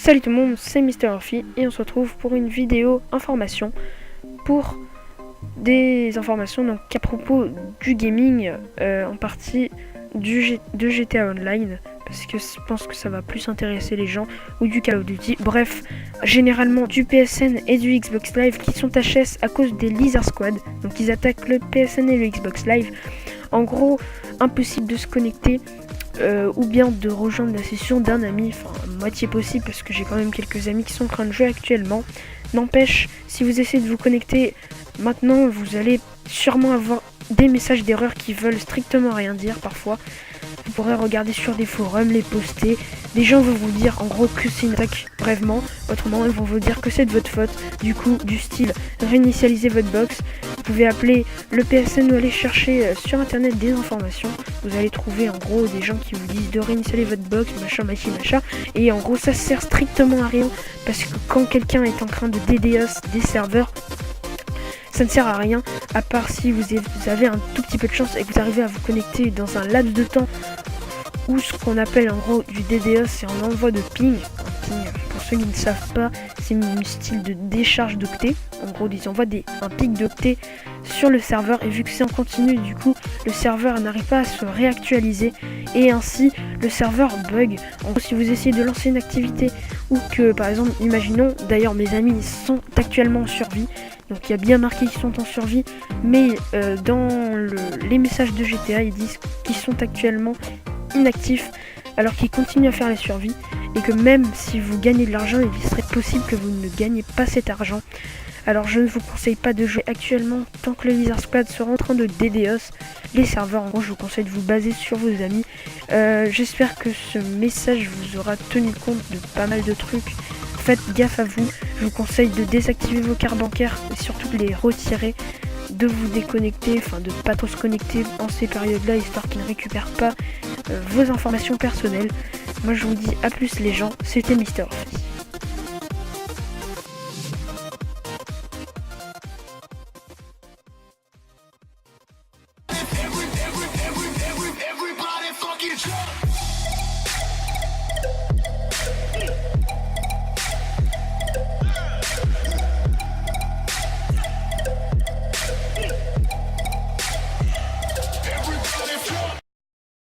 Salut tout le monde, c'est Mister Orphy et on se retrouve pour une vidéo information pour des informations donc à propos du gaming, en partie de GTA Online, parce que je pense que ça va plus intéresser les gens, ou du Call of Duty, bref, généralement du PSN et du Xbox Live qui sont HS à cause des Lizard Squad, donc ils attaquent le PSN et le Xbox Live. En gros, impossible de se connecter ou bien de rejoindre la session d'un ami, enfin moitié possible parce que j'ai quand même quelques amis qui sont en train de jouer actuellement. N'empêche, si vous essayez de vous connecter maintenant, vous allez sûrement avoir des messages d'erreur qui veulent strictement rien dire parfois. Vous pourrez regarder sur des forums, les poster. Des gens vont vous dire en gros que c'est une attaque brièvement, autrement ils vont vous dire que c'est de votre faute. Du coup, du style réinitialiser votre box. Vous pouvez appeler le PSN ou aller chercher sur internet des informations. Vous allez trouver en gros des gens qui vous disent de réinitialiser votre box, machin. Et en gros ça sert strictement à rien parce que quand quelqu'un est en train de DDoS des serveurs, ça ne sert à rien, à part si vous avez un tout petit peu de chance et que vous arrivez à vous connecter dans un laps de temps où ce qu'on appelle en gros du DDoS, c'est un envoi de ping. Un ping, pour ceux qui ne savent pas, c'est un style de décharge d'octets. En gros, ils envoient un pic d'octets sur le serveur et vu que c'est en continu, du coup, le serveur n'arrive pas à se réactualiser et ainsi le serveur bug. En gros, si vous essayez de lancer une activité ou que, par exemple, imaginons, d'ailleurs mes amis sont actuellement en survie, donc il y a bien marqué qu'ils sont en survie, mais dans les messages de GTA, ils disent qu'ils sont actuellement inactifs alors qu'ils continuent à faire la survie et que même si vous gagnez de l'argent, il serait possible que vous ne gagnez pas cet argent. Alors je ne vous conseille pas de jouer actuellement tant que le Lizard Squad sera en train de DDoS les serveurs. En gros, je vous conseille de vous baser sur vos amis. J'espère que ce message vous aura tenu compte de pas mal de trucs. Faites gaffe à vous. Je vous conseille de désactiver vos cartes bancaires et surtout de les retirer, de vous déconnecter, enfin de pas trop se connecter en ces périodes-là, histoire qu'ils ne récupèrent pas vos informations personnelles. Moi je vous dis à plus les gens, c'était Mister Orphy.